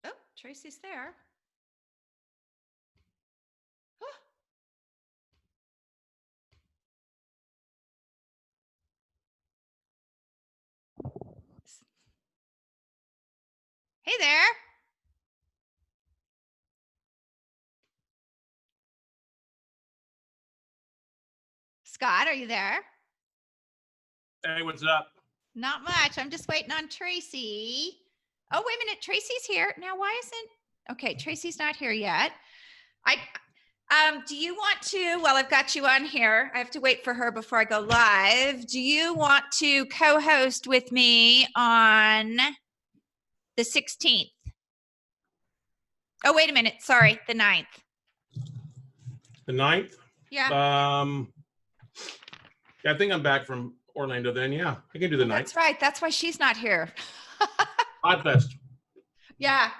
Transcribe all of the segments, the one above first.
Oh, Tracy's there. Hey there. Scott, are you there? Hey, what's up? Not much. I'm just waiting on Tracy. Oh, wait a minute. Tracy's here. Now, why isn't... Okay, Tracy's not here yet. Do you want to, while I've got you on here, I have to wait for her before I go live. Do you want to co-host with me on the 16th? Oh, wait a minute. Sorry, the 9th. The 9th? Yeah. Yeah, I think I'm back from Orlando then. Yeah, I can do the 9th. That's right. That's why she's not here. Podfest. Yeah.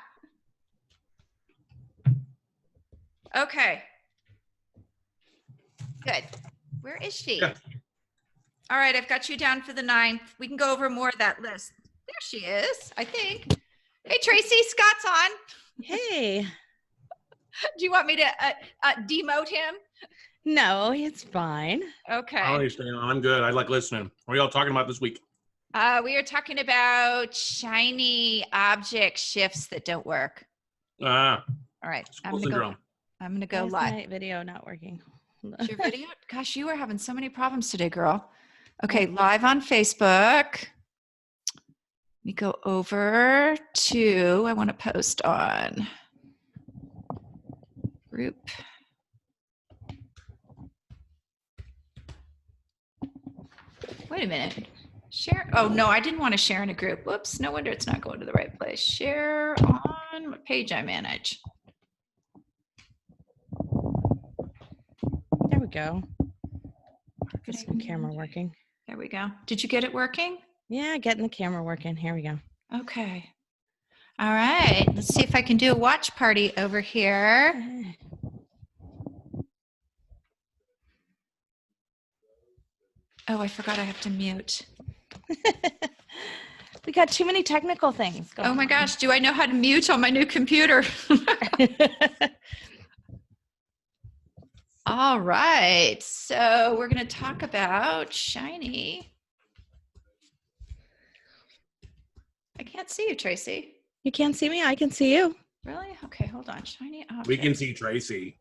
Okay. Good. Where is she? Yeah. All right, I've got you down for the 9th. We can go over more of that list. There she is, I think. Hey, Tracy, Scott's on. Hey. Do you want me to demote him? No, it's fine. Okay. I'm good. I like listening. What are y'all talking about this week? We are talking about shiny object shifts that don't work. All right. I'm gonna go live. My video not working. Is your video? Gosh, you are having so many problems today, girl. Okay, live on Facebook. Let me go over to, I want to post on group. Wait a minute. Share. Oh, no, I didn't want to share in a group. Whoops. No wonder it's not going to the right place. Share on what page I manage. There we go. Get the camera working. There we go. Did you get it working? Yeah, getting the camera working. Here we go. Okay. All right. Let's see if I can do a watch party over here. Oh, I forgot I have to mute. We got too many technical things going Oh my on. gosh, do I know how to mute on my new computer? All right, so we're going to talk about shiny. I can't see you, Tracy. You can't see me? I can see you. Really? Okay, hold on. Shiny object. We can see Tracy.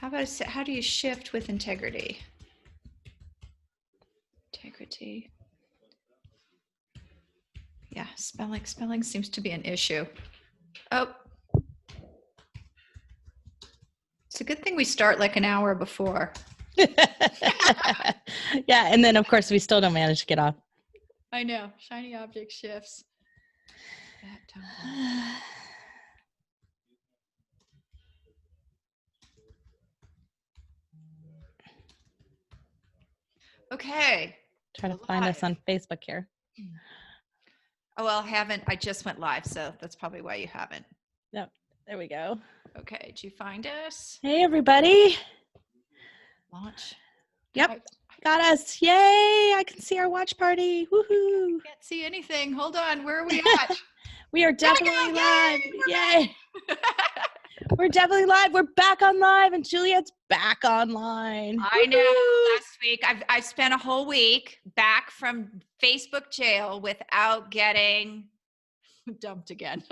How do you shift with integrity? Integrity. Yeah, spelling seems to be an issue. Oh. It's a good thing we start like an hour before. Yeah, and then of course we still don't manage to get off. I know. Shiny object shifts. Okay. Try to find us on Facebook here. Oh, well, I just went live, so that's probably why you haven't. No, there we go. Okay, did you find us? Hey, everybody. Launch. Yep, got us. Yay, I can see our watch party. Woohoo. Can't see anything. Hold on, where are we at? We are definitely live. Yay. We're definitely live. We're back on live, and Juliet's back online. I know. Last week, I've spent a whole week back from Facebook jail without getting dumped again.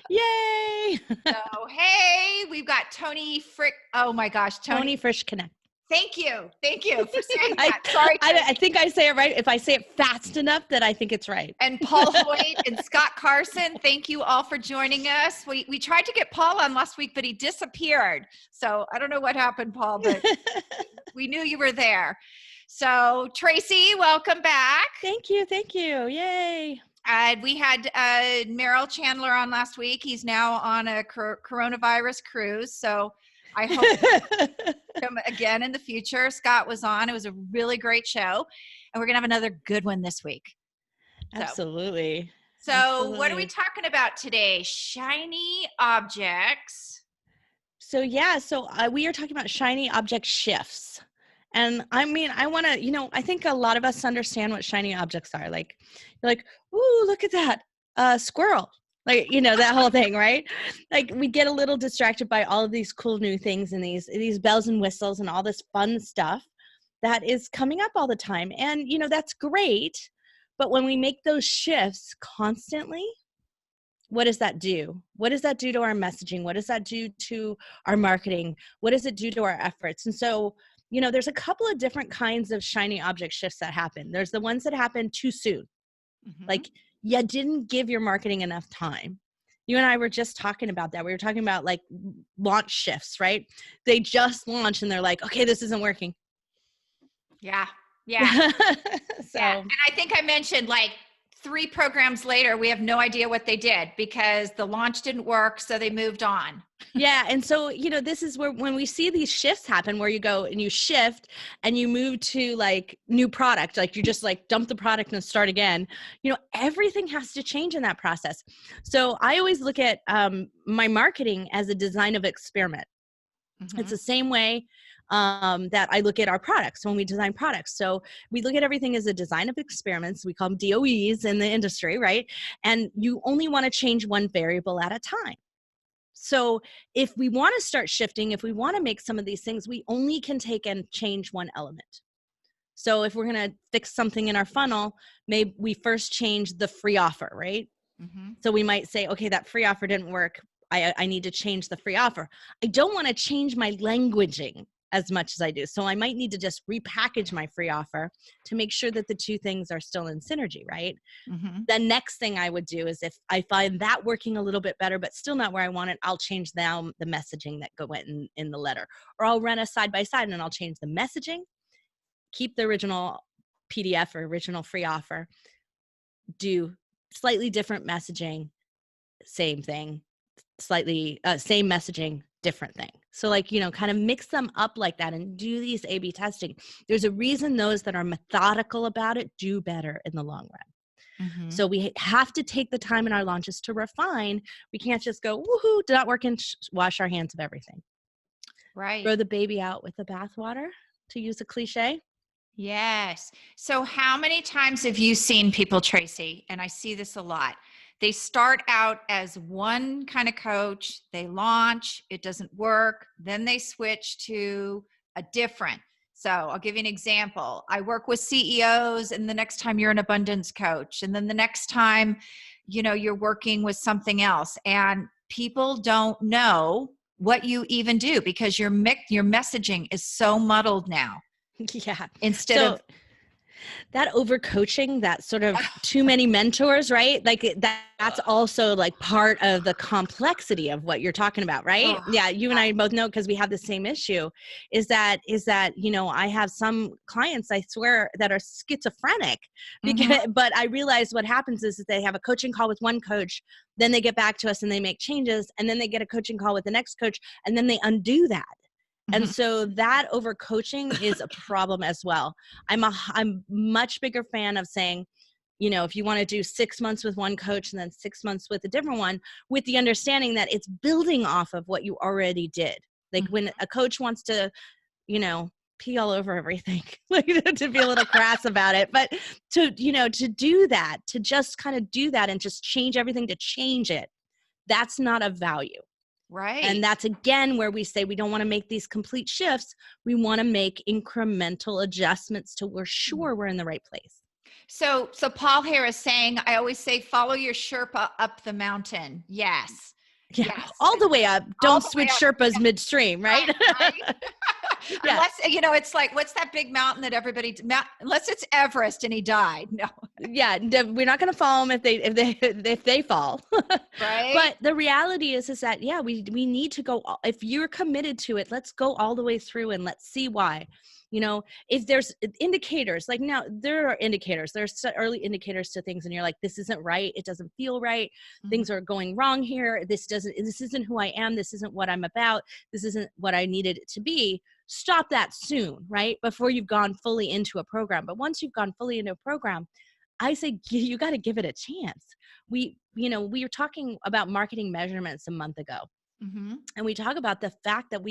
Yay! So, hey, we've got Tony Frick. Oh my gosh, Tony Frisch Connect. Thank you for saying that. Sorry, I think I say it right. If I say it fast enough, that I think it's right. And Paul Hoyt and Scott Carson, thank you all for joining us. We tried to get Paul on last week, but he disappeared. So I don't know what happened, Paul, but we knew you were there. So Tracy, welcome back. Thank you. Yay. We had Merrill Chandler on last week. He's now on a coronavirus cruise. So I hope him again in the future. Scott was on. It was a really great show. And we're going to have another good one this week. Absolutely. So what are we talking about today? Shiny objects. So we are talking about shiny object shifts. And I mean, I want to, I think a lot of us understand what shiny objects are. Like, you're like, ooh, look at that squirrel. Like, that whole thing, right? Like we get a little distracted by all of these cool new things and these bells and whistles and all this fun stuff that is coming up all the time. And, that's great. But when we make those shifts constantly, what does that do? What does that do to our messaging? What does that do to our marketing? What does it do to our efforts? And so, there's a couple of different kinds of shiny object shifts that happen. There's the ones that happen too soon. Mm-hmm. Like you didn't give your marketing enough time. You and I were just talking about that. We were talking about like launch shifts, right? They just launched and they're like, okay, this isn't working. Yeah. Yeah. And I think I mentioned like 3 programs later, we have no idea what they did because the launch didn't work. So they moved on. Yeah. And so, this is where, when we see these shifts happen, where you go and you shift and you move to like new product, like you just like dump the product and start again, everything has to change in that process. So I always look at my marketing as a design of experiment. Mm-hmm. It's the same way that I look at our products when we design products. So we look at everything as a design of experiments. We call them DOEs in the industry, right? And you only want to change one variable at a time. So if we want to start shifting, if we want to make some of these things, we only can take and change one element. So if we're going to fix something in our funnel, maybe we first change the free offer, right? Mm-hmm. So we might say, okay, that free offer didn't work. I need to change the free offer. I don't want to change my languaging as much as I do. So I might need to just repackage my free offer to make sure that the two things are still in synergy, right? Mm-hmm. The next thing I would do is if I find that working a little bit better, but still not where I want it, I'll change now the messaging that went in the letter. Or I'll run a side by side and I'll change the messaging, keep the original PDF or original free offer, do slightly different messaging, same thing, slightly same messaging, different thing. So like, kind of mix them up like that and do these A/B testing. There's a reason those that are methodical about it do better in the long run. Mm-hmm. So we have to take the time in our launches to refine. We can't just go, woohoo, did not work, and wash our hands of everything. Right. Throw the baby out with the bathwater, to use a cliche. Yes. So how many times have you seen people, Tracy? And I see this a lot. They start out as one kind of coach, they launch, it doesn't work, then they switch to a different. So I'll give you an example. I work with CEOs, and the next time you're an abundance coach, and then the next time, you're working with something else, and people don't know what you even do because your messaging is so muddled now. Yeah. Instead of that overcoaching, that sort of too many mentors, right? Like that's also like part of the complexity of what you're talking about, right? Yeah. You and I both know, because we have the same issue, is that, I have some clients, I swear, that are schizophrenic because, but I realize what happens is that they have a coaching call with one coach, then they get back to us and they make changes, and then they get a coaching call with the next coach, and then they undo that. And so that overcoaching is a problem as well. I'm much bigger fan of saying, if you want to do 6 months with one coach and then 6 months with a different one, with the understanding that it's building off of what you already did. Like when a coach wants to, pee all over everything, like to be a little crass about it, but to do that, to just kind of do that and just change everything to change it, that's not of value. Right. And that's again where we say we don't want to make these complete shifts. We want to make incremental adjustments till we're sure we're in the right place. So Paul here is saying, I always say, follow your Sherpa up the mountain. Yes. Yeah. Yes. All the way up. Don't switch Sherpas midstream, right? Right. Yeah. Unless, it's like, what's that big mountain that unless it's Everest and he died. No. Yeah. We're not going to follow them if they fall. Right. But the reality is that, yeah, we need to go, if you're committed to it, let's go all the way through and let's see why. You know, if there's indicators, like now there are indicators, there's early indicators to things and you're like, this isn't right. It doesn't feel right. Things are going wrong here. This isn't who I am. This isn't what I'm about. This isn't what I needed it to be. Stop that soon, right? Before you've gone fully into a program. But once you've gone fully into a program, I say you got to give it a chance. We were talking about marketing measurements a month ago. Mm-hmm. And we talk about the fact that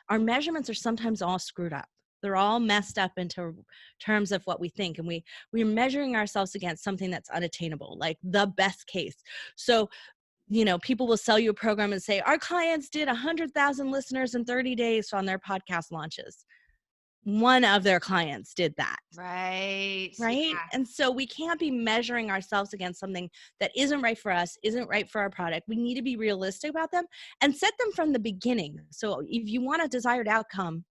our measurements are sometimes all screwed up. They're all messed up into terms of what we think. And we're measuring ourselves against something that's unattainable, like the best case. So, people will sell you a program and say, our clients did 100,000 listeners in 30 days on their podcast launches. One of their clients did that. Right. Yeah. And so we can't be measuring ourselves against something that isn't right for us, isn't right for our product. We need to be realistic about them and set them from the beginning. So if you want a desired outcome,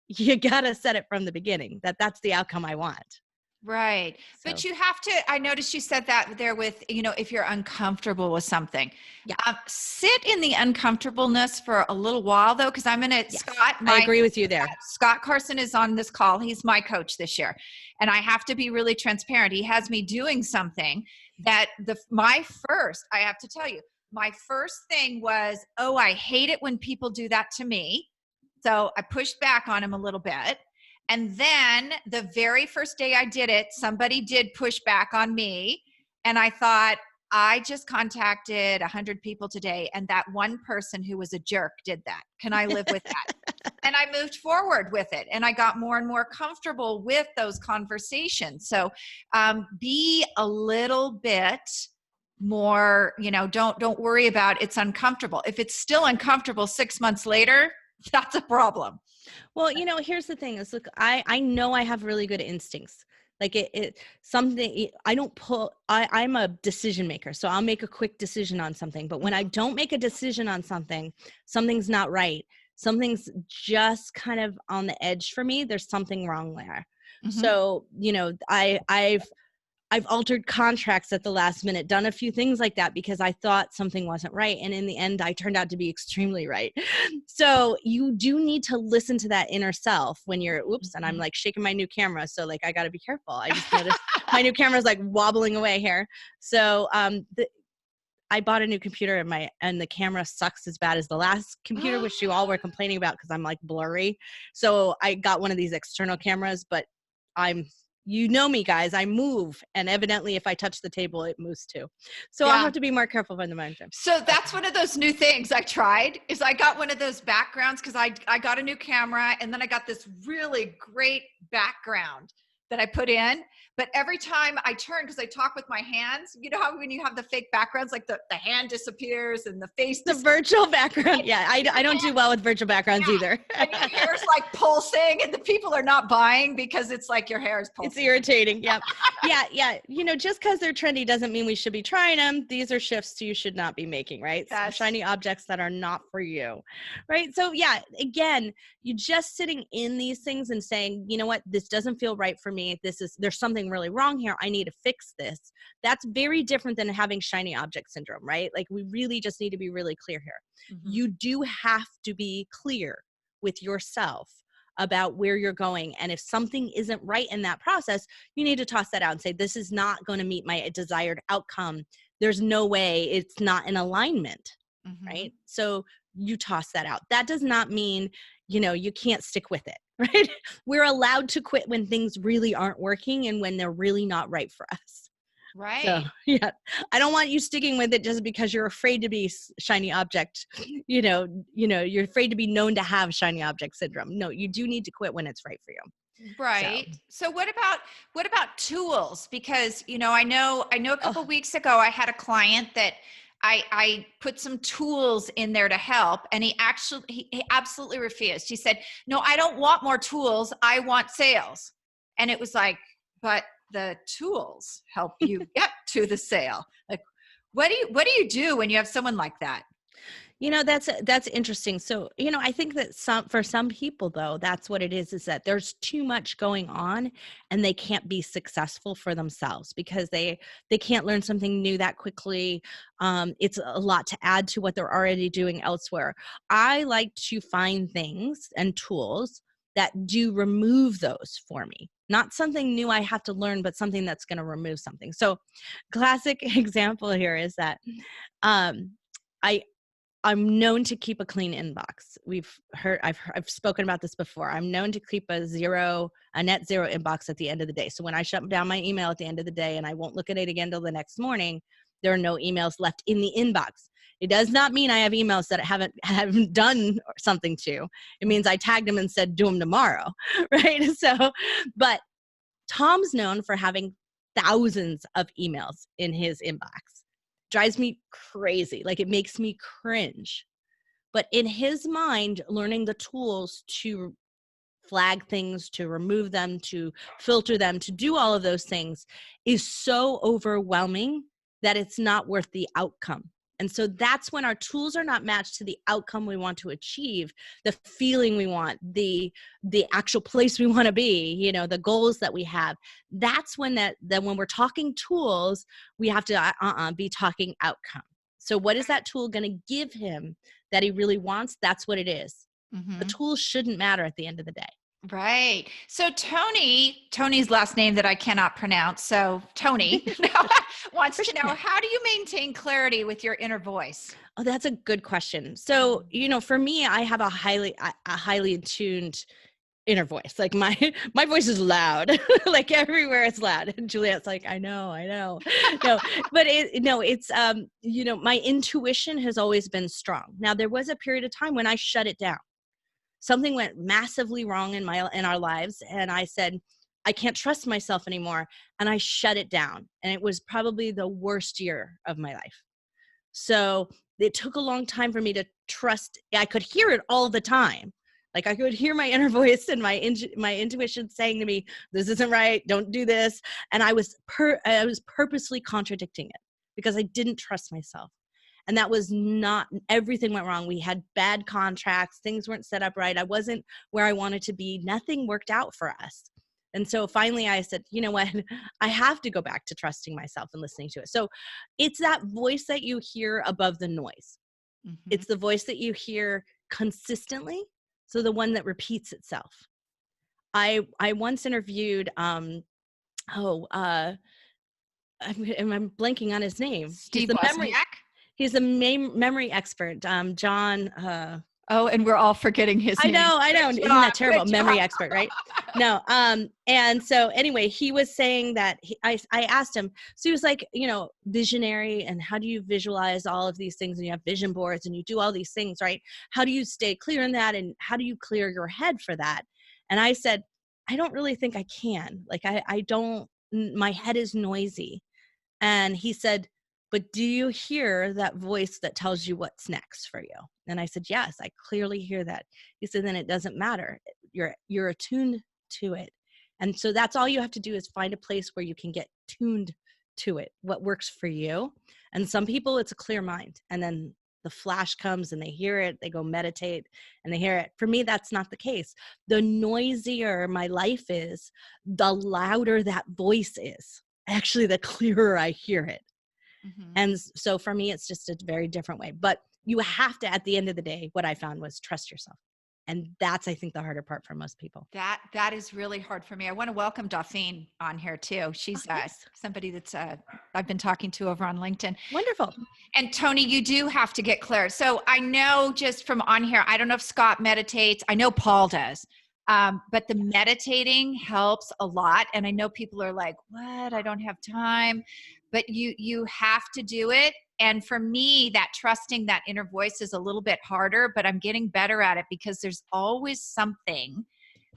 you got to set it from the beginning that's the outcome I want. Right. So. But you have to, I noticed you said that there with, if you're uncomfortable with something, sit in the uncomfortableness for a little while though. Cause I'm going to, Yes, Scott, I agree with you there. Scott Carson is on this call. He's my coach this year. And I have to be really transparent. He has me doing something that I have to tell you, my first thing was, oh, I hate it when people do that to me. So I pushed back on him a little bit. And then the very first day I did it, somebody did push back on me. And I thought, I just contacted 100 people today. And that one person who was a jerk did that. Can I live with that? And I moved forward with it. And I got more and more comfortable with those conversations. So be a little bit more, don't worry about it's uncomfortable. If it's still uncomfortable 6 months later, that's a problem. Well, here's the thing is, look, I know I have really good instincts. Like I'm a decision maker. So I'll make a quick decision on something, but when I don't make a decision on something, something's not right. Something's just kind of on the edge for me. There's something wrong there. Mm-hmm. So, I've altered contracts at the last minute, done a few things like that because I thought something wasn't right. And in the end, I turned out to be extremely right. So you do need to listen to that inner self when you're, and I'm like shaking my new camera. So like, I got to be careful. I just noticed my new camera is like wobbling away here. So I bought a new computer and the camera sucks as bad as the last computer, which you all were complaining about because I'm like blurry. So I got one of these external cameras, but you know me, guys, I move. And evidently, if I touch the table, it moves too. So I'll have to be more careful when the momentum. So that's one of those new things I tried is I got one of those backgrounds because I got a new camera and then I got this really great background that I put in. But every time I turn, because I talk with my hands, you know how when you have the fake backgrounds, like the hand disappears and the face the virtual background. Yeah, I don't do well with virtual backgrounds either. And your hair's like pulsing and the people are not buying because it's like your hair is pulsing. It's irritating. Yeah. Yeah. Just because they're trendy doesn't mean we should be trying them. These are shifts you should not be making, right? Some shiny objects that are not for you, right? So yeah, again, you just sitting in these things and saying, you know what, this doesn't feel right for me. There's something really wrong here. I need to fix this. That's very different than having shiny object syndrome, right? Like we really just need to be really clear here. Mm-hmm. You do have to be clear with yourself about where you're going. And if something isn't right in that process, you need to toss that out and say, this is not going to meet my desired outcome. There's no way it's not in alignment, right? So you toss that out. That does not mean, you can't stick with it, right? We're allowed to quit when things really aren't working and when they're really not right for us. Right. So, yeah. I don't want you sticking with it just because you're afraid to be shiny object. You're afraid to be known to have shiny object syndrome. No, you do need to quit when it's right for you. Right. So what about tools? Because, I know a couple weeks ago I had a client that I put some tools in there to help, and he absolutely refused. He said, no, I don't want more tools. I want sales. And it was like, but the tools help you get to the sale. Like, what do you do when you have someone like that? That's interesting. So, I think that for some people though, that's what it is that there's too much going on and they can't be successful for themselves because they can't learn something new that quickly. It's a lot to add to what they're already doing elsewhere. I like to find things and tools that do remove those for me. Not something new I have to learn, but something that's going to remove something. So classic example here is that um, I'm known to keep a clean inbox. I've spoken about this before. I'm known to keep a net zero inbox at the end of the day. So when I shut down my email at the end of the day and I won't look at it again till the next morning, there are no emails left in the inbox. It does not mean I have emails that I haven't done something to. It means I tagged them and said, do them tomorrow, right? So, but Tom's known for having thousands of emails in his inbox. Drives me crazy. Like, it makes me cringe. But in his mind, learning the tools to flag things, to remove them, to filter them, to do all of those things is so overwhelming that it's not worth the outcome. And so that's when our tools are not matched to the outcome we want to achieve, the feeling we want, the actual place we want to be, you know, the goals that we have. That's when when we're talking tools, we have to be talking outcome. So what is that tool going to give him that he really wants? That's what it is. The tools shouldn't matter at the end of the day. Right. So Tony's last name that I cannot pronounce. So Tony wants to know, how do you maintain clarity with your inner voice? Oh, that's a good question. So, you know, for me, I have a highly attuned inner voice. Like my voice is loud, like everywhere it's loud. And Juliette's like, I know. No, but it's, you know, my intuition has always been strong. Now, there was a period of time when I shut it down. Something went massively wrong in our lives. And I said, I can't trust myself anymore. And I shut it down. And it was probably the worst year of my life. So it took a long time for me to trust. I could hear it all the time. Like, I could hear my inner voice and my intuition saying to me, this isn't right. Don't do this. And I was purposely contradicting it because I didn't trust myself. And that was not, everything went wrong. We had bad contracts. Things weren't set up right. I wasn't where I wanted to be. Nothing worked out for us. And so finally I said, you know what, I have to go back to trusting myself and listening to it. So it's that voice that you hear above the noise. It's the voice that you hear consistently. So the one that repeats itself. I once interviewed, I'm blanking on his name. Steve Wozniak. He's a memory expert, John. Oh, and we're all forgetting his name. I know. Isn't that terrible? Memory expert, right? No. And so anyway, he was saying that I asked him, so he was like, you know, visionary, and how do you visualize all of these things? And you have vision boards and you do all these things, right? How do you stay clear in that? And how do you clear your head for that? And I said, I don't really think I can. Like, I don't, my head is noisy. And he said, but do you hear that voice that tells you what's next for you? And I said, yes, I clearly hear that. He said, then it doesn't matter. You're attuned to it. And so that's all you have to do is find a place where you can get tuned to it, what works for you. And some people, it's a clear mind. And then the flash comes and they hear it, they go meditate and they hear it. For me, that's not the case. The noisier my life is, the louder that voice is. Actually, the clearer I hear it. And so for me, it's just a very different way. But you have to, at the end of the day, what I found was trust yourself. And that's, I think, the harder part for most people. That is really hard for me. I want to welcome Dauphine on here too. She's somebody that's I've been talking to over on LinkedIn. Wonderful. And Tony, you do have to get clear. So I know just from on here, I don't know if Scott meditates. I know Paul does. But the meditating helps a lot. And I know people are like, what? I don't have time. But you have to do it. And for me, that trusting that inner voice is a little bit harder, but I'm getting better at it because there's always something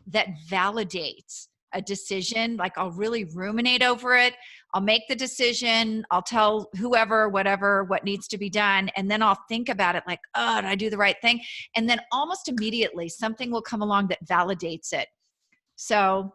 that validates a decision. Like, I'll really ruminate over it. I'll make the decision. I'll tell whoever, whatever, what needs to be done. And then I'll think about it like, oh, did I do the right thing? And then almost immediately something will come along that validates it. So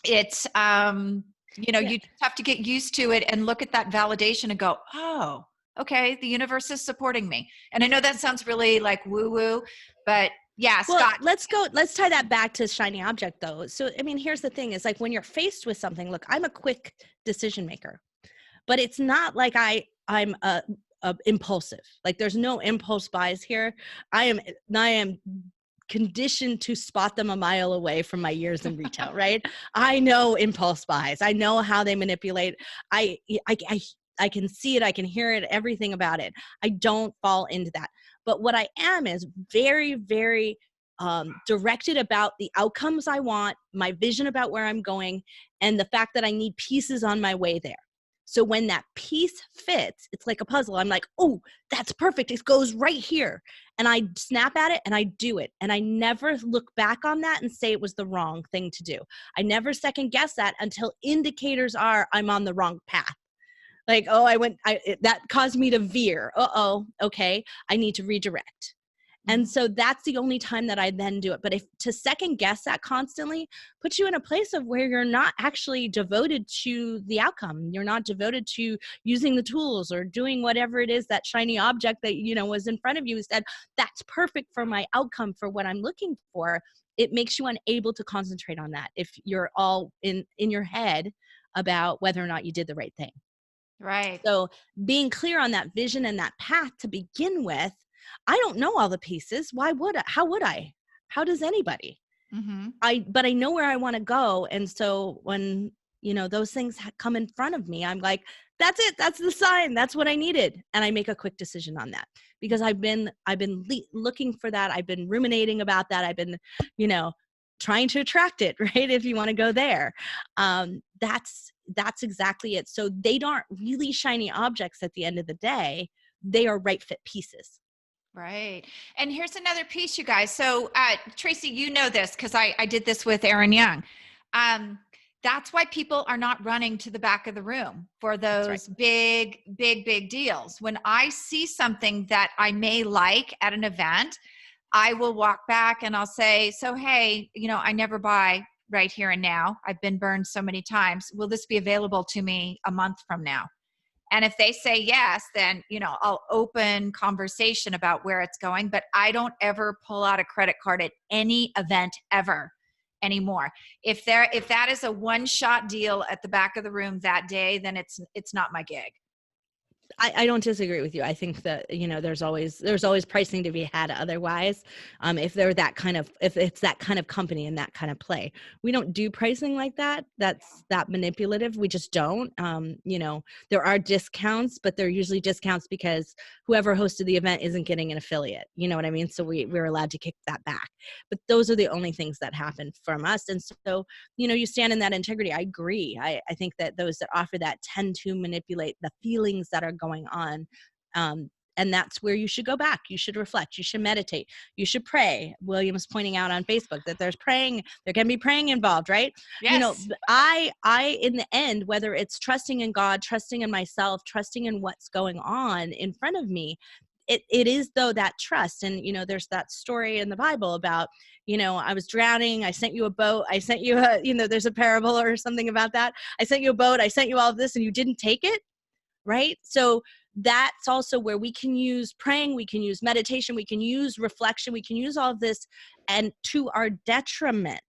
it's, you know, you just have to get used to it and look at that validation and go, oh, okay, the universe is supporting me. And I know that sounds really like woo-woo, but yeah, well, Scott. Let's tie that back to shiny object though. So, I mean, here's the thing is like when you're faced with something, look, I'm a quick decision maker, but it's not like I'm impulsive. Like, there's no impulse buys here. I am conditioned to spot them a mile away from my years in retail, right? I know impulse buys. I know how they manipulate. I can see it. I can hear it, everything about it. I don't fall into that. But what I am is very, very directed about the outcomes I want, my vision about where I'm going, and the fact that I need pieces on my way there. So when that piece fits, it's like a puzzle. I'm like, oh, that's perfect. It goes right here. And I snap at it and I do it. And I never look back on that and say it was the wrong thing to do. I never second guess that until indicators are I'm on the wrong path. Like, oh, that caused me to veer. Okay, I need to redirect. And so that's the only time that I then do it. But if to second guess that constantly puts you in a place of where you're not actually devoted to the outcome. You're not devoted to using the tools or doing whatever it is, that shiny object that, was in front of you said, that's perfect for my outcome, for what I'm looking for. It makes you unable to concentrate on that if you're all in your head about whether or not you did the right thing. Right. So being clear on that vision and that path to begin with, I don't know all the pieces. Why would I? How would I? How does anybody? Mm-hmm. But I know where I want to go. And so when, those things come in front of me, I'm like, that's it. That's the sign. That's what I needed. And I make a quick decision on that because I've been looking for that. I've been ruminating about that. I've been, trying to attract it, right? If you want to go there. That's exactly it. So they aren't really shiny objects at the end of the day. They are right fit pieces. Right. And here's another piece, you guys. So Tracy, you know this because I did this with Aaron Young. That's why people are not running to the back of the room for those big deals. When I see something that I may like at an event, I will walk back and I'll say, so, hey, I never buy right here and now. I've been burned so many times. Will this be available to me a month from now? And if they say yes, then, I'll open conversation about where it's going, but I don't ever pull out a credit card at any event ever anymore. If that is a one-shot deal at the back of the room that day, then it's not my gig. I don't disagree with you. I think that, there's always pricing to be had otherwise. If it's that kind of company and that kind of play, we don't do pricing like that. That's that manipulative. We just don't. There are discounts, but they're usually discounts because whoever hosted the event isn't getting an affiliate. You know what I mean? So we're allowed to kick that back. But those are the only things that happen from us. And so, you stand in that integrity. I agree. I think that those that offer that tend to manipulate the feelings that are going on. And that's where you should go back. You should reflect. You should meditate. You should pray. William is pointing out on Facebook that there can be praying involved, right? Yes. I in the end, whether it's trusting in God, trusting in myself, trusting in what's going on in front of me, it is though that trust. And, there's that story in the Bible about, I was drowning. I sent you a boat. I sent you there's a parable or something about that. I sent you a boat. I sent you all of this and you didn't take it. Right. So that's also where we can use praying. We can use meditation. We can use reflection. We can use all of this and to our detriment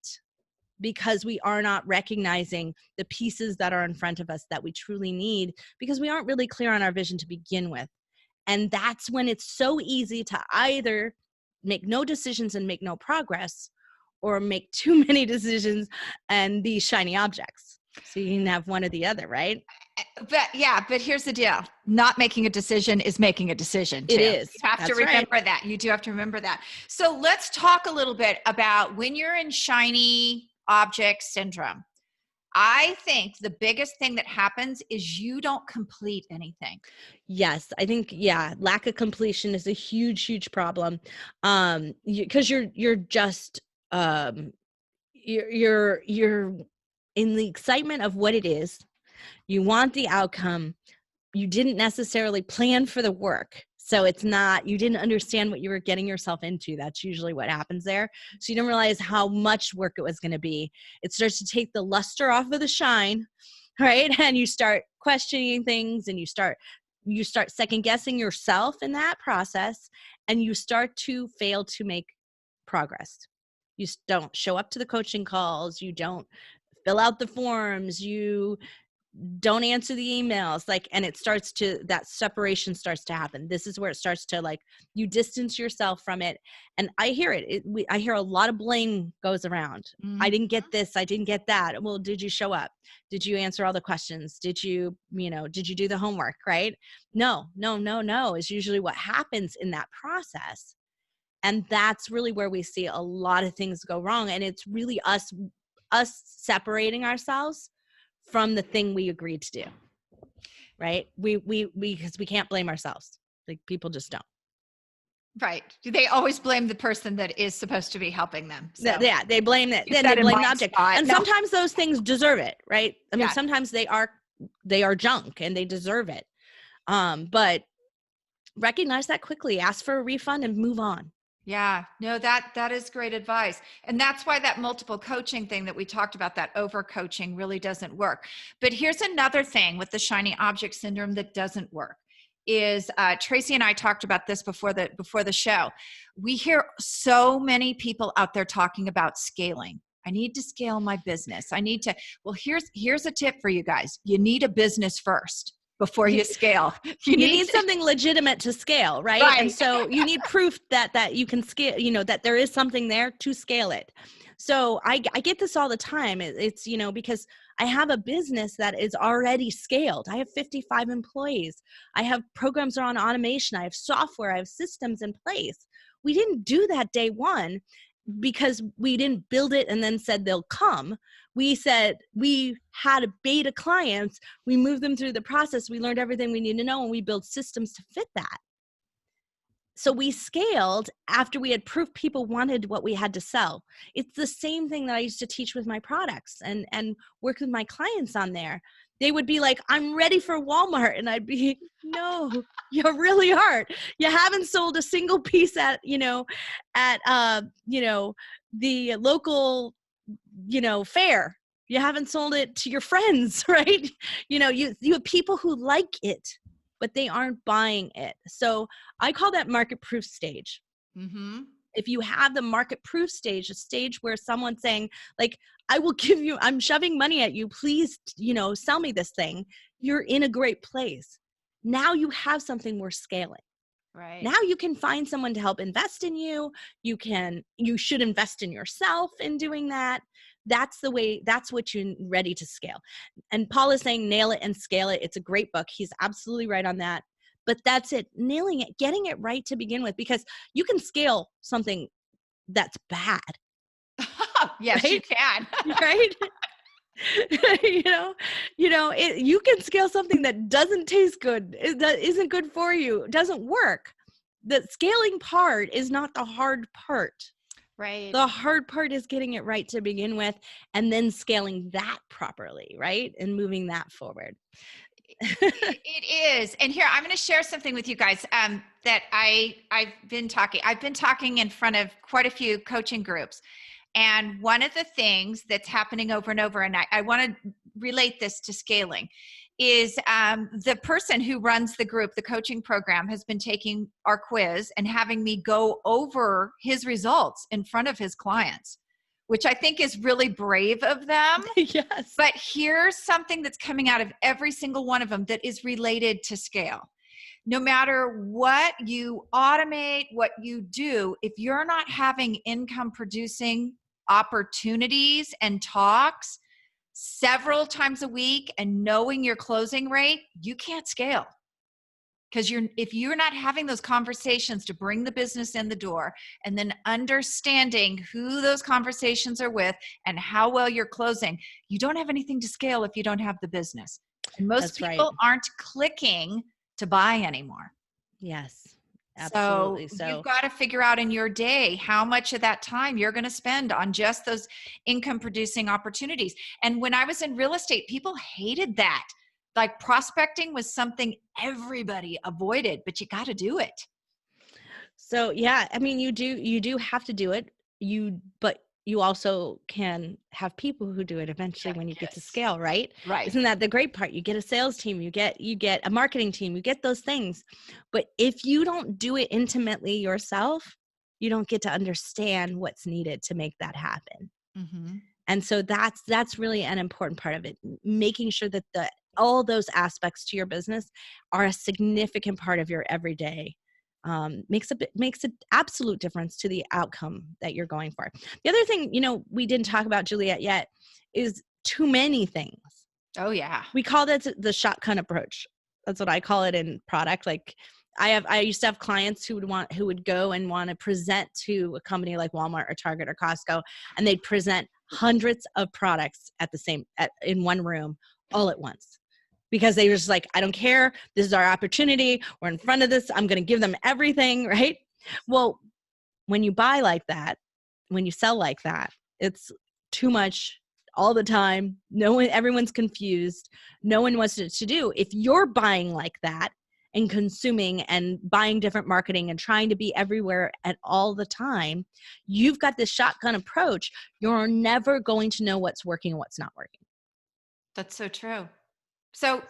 because we are not recognizing the pieces that are in front of us that we truly need because we aren't really clear on our vision to begin with. And that's when it's so easy to either make no decisions and make no progress or make too many decisions and be shiny objects. So you can have one or the other, right? But here's the deal. Not making a decision is making a decision too. It is. You have to remember that. You do have to remember that. So let's talk a little bit about when you're in shiny object syndrome. I think the biggest thing that happens is you don't complete anything. Yes, I think, lack of completion is a huge, huge problem. Because you're just, you're in the excitement of what it is. You want the outcome. You didn't necessarily plan for the work. So you didn't understand what you were getting yourself into. That's usually what happens there. So you didn't realize how much work it was going to be. It starts to take the luster off of the shine, right? And you start questioning things and you start second guessing yourself in that process and you start to fail to make progress. You don't show up to the coaching calls. You don't fill out the forms. You don't answer the emails, like, and that separation starts to happen. This is where it starts to, like, you distance yourself from it. And I hear I hear a lot of blame goes around. I didn't get this, I didn't get that. Well, did you show up? Did you answer all the questions? Did you do the homework? Right? No is usually what happens in that process. And that's really where we see a lot of things go wrong. And it's really us separating ourselves from the thing we agreed to do, right? Because we can't blame ourselves. Like, people just don't. Right. They always blame the person that is supposed to be helping them. So Yeah, they blame that. Then they blame the object. And sometimes those things deserve it, right? I mean, sometimes they are junk and they deserve it. But recognize that quickly, ask for a refund, and move on. Yeah, no, that is great advice. And that's why that multiple coaching thing that we talked about, that over coaching, really doesn't work. But here's another thing with the shiny object syndrome that doesn't work is Tracy and I talked about this before the show. We hear so many people out there talking about scaling. I need to scale my business. Well, here's a tip for you guys. You need a business first before you scale. You need something legitimate to scale, right? And so you need proof that you can scale, that there is something there to scale it. So I get this all the time. It's, because I have a business that is already scaled. I have 55 employees. I have programs around automation. I have software. I have systems in place. We didn't do that day one because we didn't build it and then said they'll come. We said we had a beta clients. We moved them through the process. We learned everything we need to know, and we built systems to fit that. So we scaled after we had proof people wanted what we had to sell. It's the same thing that I used to teach with my products and work with my clients on there. They would be like, I'm ready for Walmart. And I'd be, no, you really aren't. You haven't sold a single piece at the local, fair. You haven't sold it to your friends, right? You have people who like it, but they aren't buying it. So I call that market proof stage. Mm-hmm. If you have the market proof stage, a stage where someone's saying, like, I'm shoving money at you, please, sell me this thing. You're in a great place. Now you have something worth scaling. Right. Now you can find someone to help invest in you. You should invest in yourself in doing that. That's what you're ready to scale. And Paul is saying, nail it and scale it. It's a great book. He's absolutely right on that. But that's it, nailing it, getting it right to begin with, because you can scale something that's bad. Yes, right? You can. Right? You can scale something that doesn't taste good, that isn't good for you, doesn't work. The scaling part is not the hard part. Right. The hard part is getting it right to begin with, and then scaling that properly, right? And moving that forward. It is. And here, I'm going to share something with you guys that I've been talking in front of quite a few coaching groups. And one of the things that's happening over and over, and I want to relate this to scaling, is the person who runs the group, the coaching program, has been taking our quiz and having me go over his results in front of his clients, which I think is really brave of them. Yes. But here's something that's coming out of every single one of them that is related to scale. No matter what you automate, what you do, if you're not having income producing opportunities and talks several times a week and knowing your closing rate, you can't scale. Because if you're not having those conversations to bring the business in the door, and then understanding who those conversations are with and how well you're closing, you don't have anything to scale if you don't have the business. And most people aren't clicking to buy anymore. Yes, absolutely. So you've got to figure out in your day how much of that time you're going to spend on just those income producing opportunities. And when I was in real estate, people hated that. Like, prospecting was something everybody avoided, but you got to do it. So yeah, I mean, you do have to do it. But you also can have people who do it eventually when you get to scale, right? Right. Isn't that the great part? You get a sales team, you get a marketing team, you get those things. But if you don't do it intimately yourself, you don't get to understand what's needed to make that happen. Mm-hmm. And so that's really an important part of it, making sure that the all those aspects to your business are a significant part of your everyday. Makes an absolute difference to the outcome that you're going for. The other thing, we didn't talk about, Juliet, yet is too many things. Oh yeah. We call that the shotgun approach. That's what I call it in product. Like I used to have clients who would go and want to present to a company like Walmart or Target or Costco, and they'd present hundreds of products in one room all at once. Because they were just like, I don't care. This is our opportunity. We're in front of this. I'm going to give them everything, right? Well, when you buy like that, when you sell like that, it's too much all the time. Everyone's confused. No one wants to do. If you're buying like that and consuming and buying different marketing and trying to be everywhere at all the time, you've got this shotgun approach. You're never going to know what's working and what's not working. That's so true. So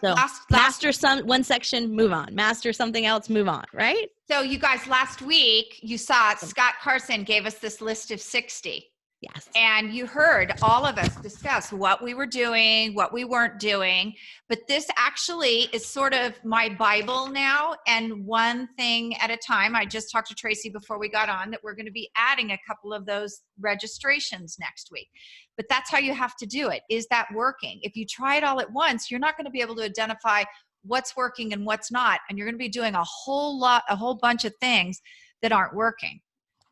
master one section, move on. Master something else, move on, right? So you guys, last week you saw Scott Carson gave us this list of 60. Yes. And you heard all of us discuss what we were doing, what we weren't doing. But this actually is sort of my Bible now, and one thing at a time. I just talked to Tracy before we got on that we're going to be adding a couple of those registrations next week. But that's how you have to do it. Is that working? If you try it all at once, you're not going to be able to identify what's working and what's not. And you're going to be doing a whole bunch of things that aren't working.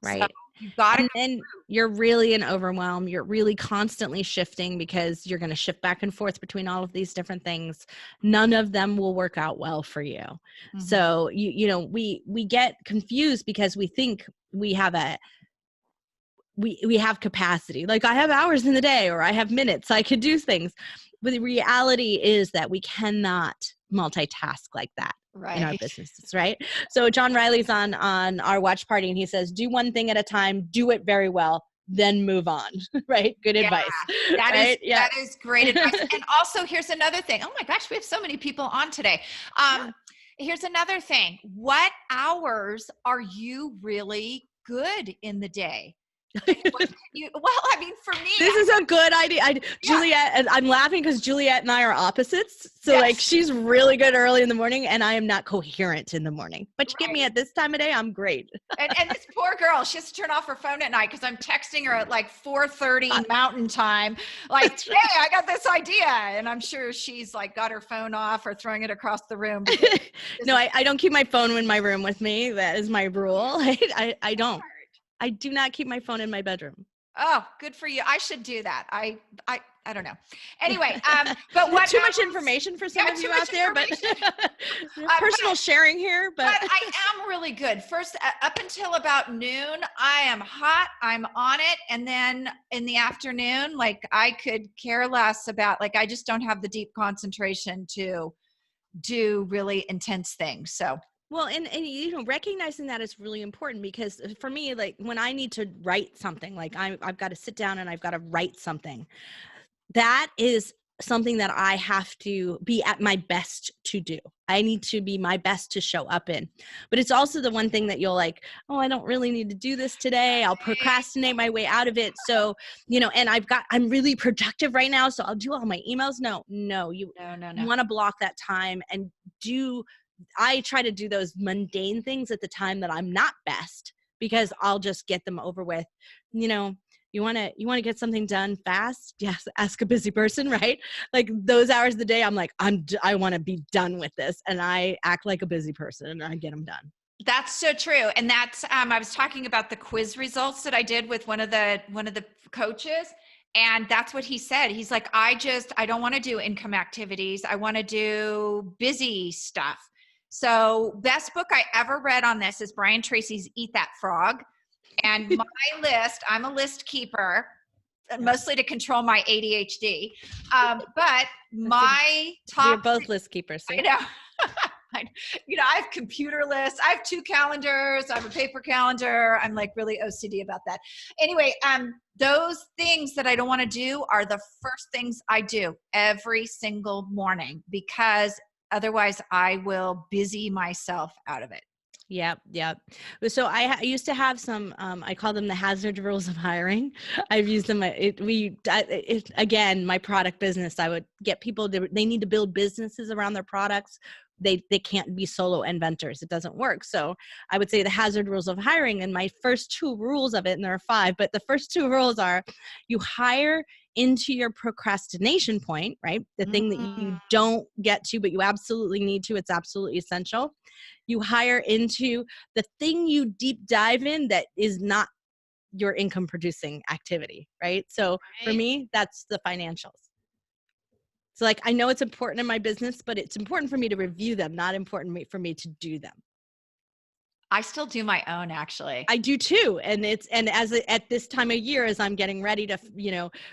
Right. So you got it. And you're really in overwhelm. You're really constantly shifting because you're going to shift back and forth between all of these different things. None of them will work out well for you. Mm-hmm. So we get confused because we think we have we have capacity. Like I have hours in the day, or I have minutes, I could do things. But the reality is that we cannot multitask like that. Right. In our businesses, right? So John Riley's on our watch party, and he says, do one thing at a time, do it very well, then move on, right? Good advice. That is great advice. And also, here's another thing. Oh my gosh, we have so many people on today. Here's another thing. What hours are you really good in the day? For me, this is a good idea. Juliet, I'm laughing because Juliet and I are opposites. So like she's really good early in the morning, and I am not coherent in the morning. But you get me at this time of day, I'm great. and this poor girl, she has to turn off her phone at night because I'm texting her at like 4:30 Mountain Time. Like, hey, I got this idea, and I'm sure she's like got her phone off or throwing it across the room. No, I don't keep my phone in my room with me. That is my rule. I don't. I do not keep my phone in my bedroom. Oh, good for you. I should do that. I don't know. Anyway, but what too much information for some of you out there, but personal sharing here. But I am really good. First, up until about noon, I am hot. I'm on it, and then in the afternoon, like I could care less about. Like I just don't have the deep concentration to do really intense things. So. Well, and recognizing that is really important, because for me, like when I need to write something, like I've got to sit down and I've got to write something, that is something that I have to be at my best to do. I need to be my best to show up in. But it's also the one thing that you'll like, oh, I don't really need to do this today. I'll procrastinate my way out of it. So, and I'm really productive right now, so I'll do all my emails. No. You want to block that time and I try to do those mundane things at the time that I'm not best, because I'll just get them over with. You want to get something done fast? Yes. Ask a busy person, right? Like those hours of the day, I'm like, I want to be done with this. And I act like a busy person and I get them done. That's so true. And that's, I was talking about the quiz results that I did with one of the coaches. And that's what he said. He's like, I don't want to do income activities. I want to do busy stuff. So best book I ever read on this is Brian Tracy's Eat That Frog. And my list, I'm a list keeper, mostly to control my ADHD. But my top— We're both list keepers. So. I know. I have computer lists. I have 2 calendars. I have a paper calendar. I'm like really OCD about that. Anyway, those things that I don't want to do are the first things I do every single morning, because otherwise I will busy myself out of it. Yep, yep. So I used to have some. I call them the hazard rules of hiring. I've used them. Again, my product business. I would get people. They need to build businesses around their products. They can't be solo inventors. It doesn't work. So I would say the hazard rules of hiring. And my first 2 rules of it, and there are 5, but the first 2 rules are: you hire into your procrastination point, right? The thing that you don't get to, but you absolutely need to. It's absolutely essential. You hire into the thing you deep dive in that is not your income producing activity, right? So for Right. me, that's the financials. So like, I know it's important in my business, but it's important for me to review them, not important for me to do them. I still do my own, actually. I do too. And at this time of year, as I'm getting ready to,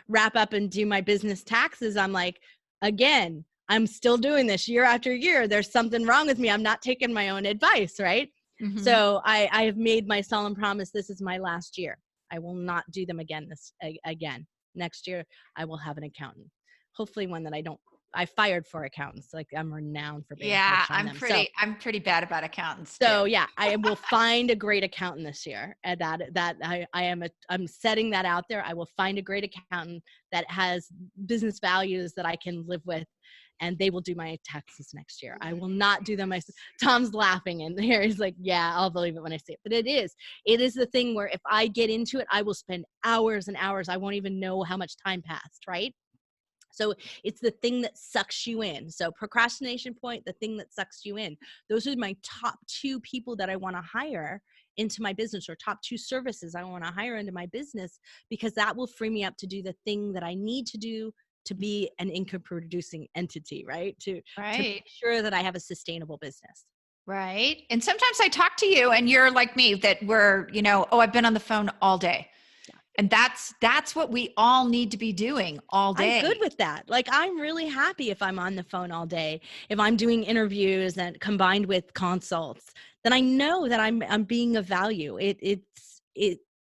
wrap up and do my business taxes, I'm like, again, I'm still doing this year after year. There's something wrong with me. I'm not taking my own advice, right? Mhm. So I have made my solemn promise. This is my last year. I will not do them again again. Next year, I will have an accountant. Hopefully one that I fired 4 accountants. Like, I'm renowned for being Yeah, harsh on them. I'm pretty bad about accountants So too. yeah, I will find a great accountant this year, and I'm setting that out there. I will find a great accountant that has business values that I can live with, and they will do my taxes next year. I will not do them myself. Tom's laughing, and here he's like, "Yeah, I'll believe it when I see it." But it is the thing where if I get into it, I will spend hours and hours. I won't even know how much time passed, right? So it's the thing that sucks you in. So procrastination point, the thing that sucks you in. Those are my top 2 people that I want to hire into my business, or top 2 services I want to hire into my business, because that will free me up to do the thing that I need to do to be an income producing entity, right? To Right. make sure that I have a sustainable business. Right. And sometimes I talk to you and you're like me, that we're, oh, I've been on the phone all day. And that's what we all need to be doing all day. I'm good with that. Like, I'm really happy if I'm on the phone all day, if I'm doing interviews and combined with consults, then I know that I'm being of value.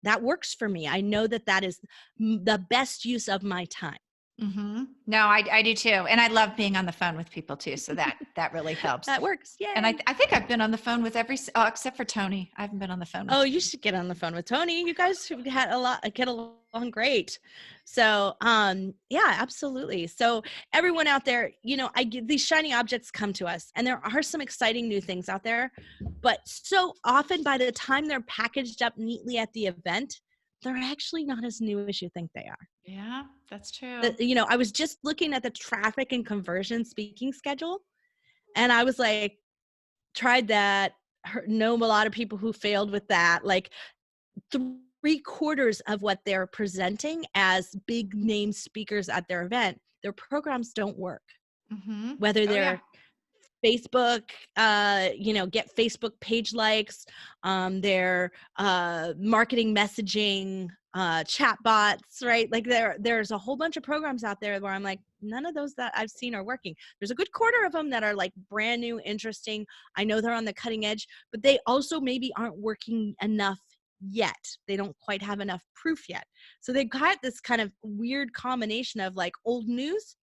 That works for me. I know that is the best use of my time. Mm-hmm. No, I do too. And I love being on the phone with people too. So that really helps. That works. Yeah. And I think I've been on the phone with except for Tony. I haven't been on the phone with Oh, Tony. you should get on the phone with Tony. You guys have had get along great. So, yeah, absolutely. So everyone out there, I get these shiny objects come to us, and there are some exciting new things out there, but so often by the time they're packaged up neatly at the event, they're actually not as new as you think they are. Yeah, that's true. I was just looking at the traffic and conversion speaking schedule, and I was like, tried that. Know a lot of people who failed with that. Like, 3/4 of what they're presenting as big name speakers at their event, their programs don't work. Mm-hmm. Whether they're Facebook, get Facebook page likes, their marketing messaging, chat bots, right? Like, there's a whole bunch of programs out there where I'm like, none of those that I've seen are working. There's a good 1/4 of them that are like brand new, interesting. I know they're on the cutting edge, but they also maybe aren't working enough yet. They don't quite have enough proof yet. So they got this kind of weird combination of like old news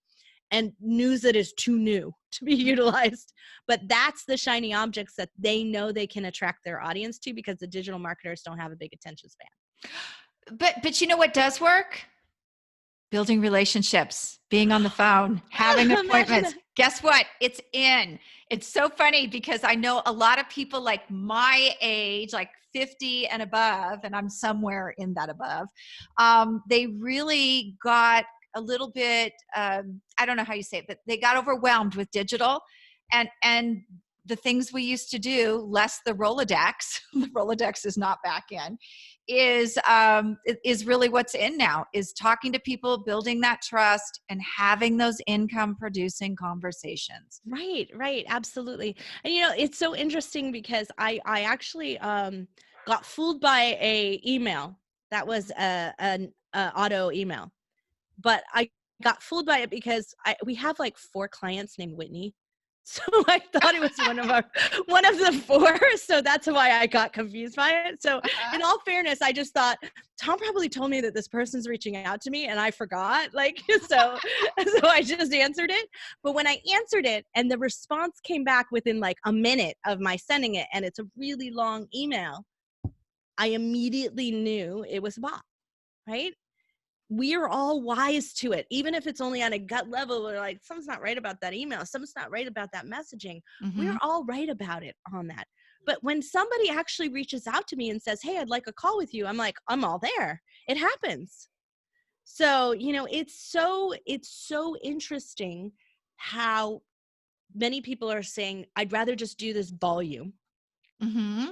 and news that is too new to be utilized. But that's the shiny objects that they know they can attract their audience to, because the digital marketers don't have a big attention span. But you know what does work? Building relationships, being on the phone, having appointments. Guess what? It's in. It's so funny because I know a lot of people like my age, like 50 and above, and I'm somewhere in that above. They really got a little bit, I don't know how you say it, but they got overwhelmed with digital and the things we used to do, less the Rolodex, the Rolodex is not back in, is really what's in now, is talking to people, building that trust, and having those income producing conversations. Right. Absolutely. And it's so interesting because I actually got fooled by a email that was an auto email, but I got fooled by it because we have like 4 clients named Whitney. So I thought it was one of the four. So that's why I got confused by it. So in all fairness, I just thought Tom probably told me that this person's reaching out to me and I forgot. Like, so I just answered it. But when I answered it and the response came back within like a minute of my sending it, and it's a really long email, I immediately knew it was a bot, right? We are all wise to it. Even if it's only on a gut level, we're like, something's not right about that email. Something's not right about that messaging. We're all right about it on that. But when somebody actually reaches out to me and says, hey, I'd like a call with you, I'm like, I'm all there. It happens. So, you know, it's so interesting how many people are saying, I'd rather just do this volume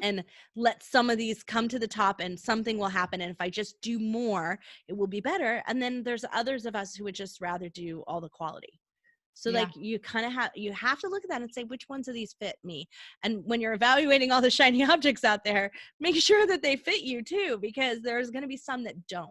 and let some of these come to the top and something will happen. And if I just do more, it will be better. And then there's others of us who would just rather do all the quality. So like you kind of have to look at that and say, which ones of these fit me? And when you're evaluating all the shiny objects out there, make sure that they fit you too, because there's going to be some that don't.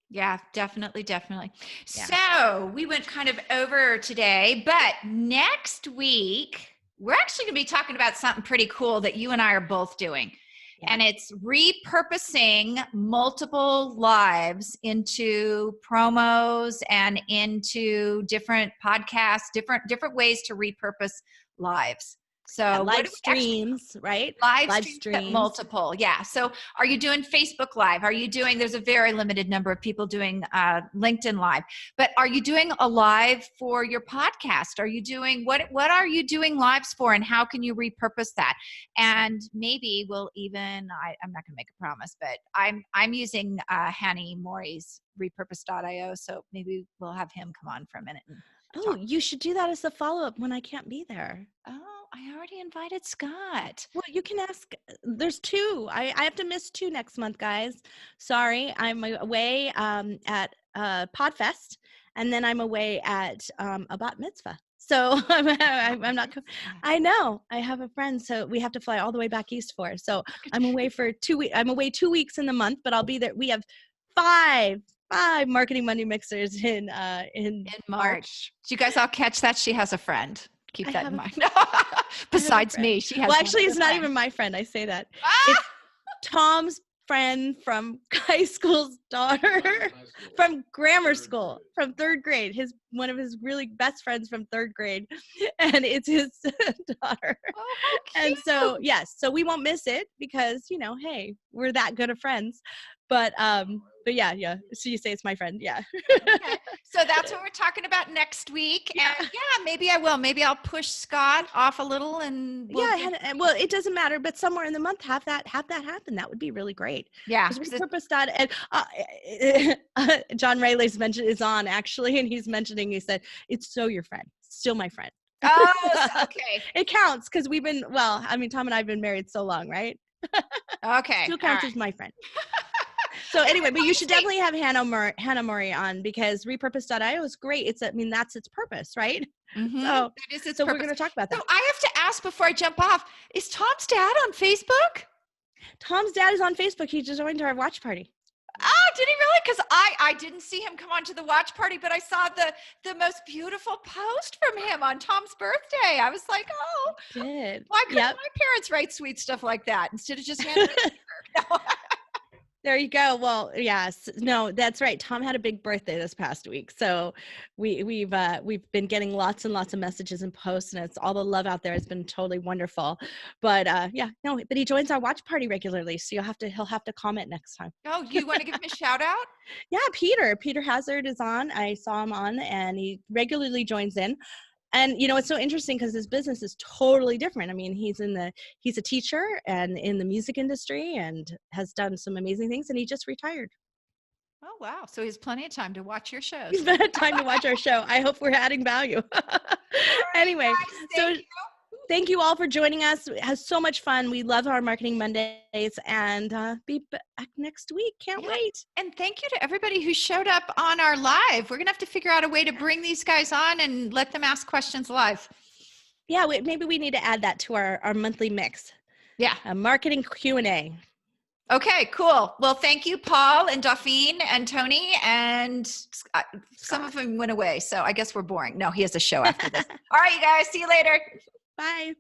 Yeah, definitely. Yeah. So we went kind of over today, but next week, we're actually going to be talking about something pretty cool that you and I are both doing. Yeah. And it's repurposing multiple lives into promos and into different podcasts, different ways to repurpose lives. So live streams, right? Live streams. Multiple. Yeah. So are you doing Facebook Live? Are you doing, there's a very limited number of people doing LinkedIn Live, but are you doing a live for your podcast? Are you doing, what are you doing lives for, and how can you repurpose that? And maybe we'll even, I'm not going to make a promise, but I'm using Hanny Mori's repurpose.io. So maybe we'll have him come on for a minute. Oh, you should do that as a follow-up when I can't be there. Oh, I already invited Scott. Well, you can ask. There's two. I have to miss 2 next month, guys. Sorry. I'm away at Podfest, and then I'm away at a bat mitzvah. So I'm not. I know. I have a friend, so we have to fly all the way back east for. So I'm away for 2 weeks. I'm away 2 weeks in the month, but I'll be there. We have five Marketing Monday Mixers in March. Did you guys all catch that? She has a friend. Keep that in mind. Besides me, she has. Well, actually, it's not even my friend. I say that. It's Tom's friend from high school's daughter, from grammar school, from 3rd grade. One of his really best friends from 3rd grade, and it's his daughter. Oh, how cute. And so, yes, so we won't miss it because, you know, hey, we're that good of friends. But yeah. So you say it's my friend. Yeah. Okay. So that's what we're talking about next week. Yeah. And maybe I will. Maybe I'll push Scott off a little and well, it doesn't matter, but somewhere in the month, have that happen. That would be really great. Yeah. Because we purposed that. And John Rayleigh's is on actually, and he's mentioning, he said, it's so your friend, still my friend. Oh, okay. It counts because we've been, Tom and I have been married so long, right? Okay. Still counts as my friend. So anyway, but you should definitely have Hannah Mori on, because repurpose.io is great. That's its purpose, right? So we're going to talk about that. So I have to ask before I jump off, is Tom's dad on Facebook? Tom's dad is on Facebook. He just joined our watch party. Oh, did he really? Because I didn't see him come on to the watch party, but I saw the most beautiful post from him on Tom's birthday. I was like, oh, why couldn't my parents write sweet stuff like that instead of just handing it to her? There you go. Well, yes, no, that's right. Tom had a big birthday this past week, so we've been getting lots and lots of messages and posts, and it's all the love out there. It's been totally wonderful. But but he joins our watch party regularly, so he'll have to comment next time. Oh, you want to give him a shout out? Yeah, Peter Hazard is on. I saw him on, and he regularly joins in. And, you know, it's so interesting because his business is totally different. I mean, he's a teacher and in the music industry and has done some amazing things, and he just retired. Oh, wow. So he has plenty of time to watch your shows. He's had time to watch our show. I hope we're adding value. Anyway, thank you all for joining us. It has so much fun. We love our Marketing Mondays, and be back next week. Can't wait. And thank you to everybody who showed up on our live. We're going to have to figure out a way to bring these guys on and let them ask questions live. Yeah, maybe we need to add that to our monthly mix. Yeah. A marketing Q&A. Okay, cool. Well, thank you, Paul and Dauphine and Tony, and some of them went away. So I guess we're boring. No, he has a show after this. All right, you guys, see you later. Bye.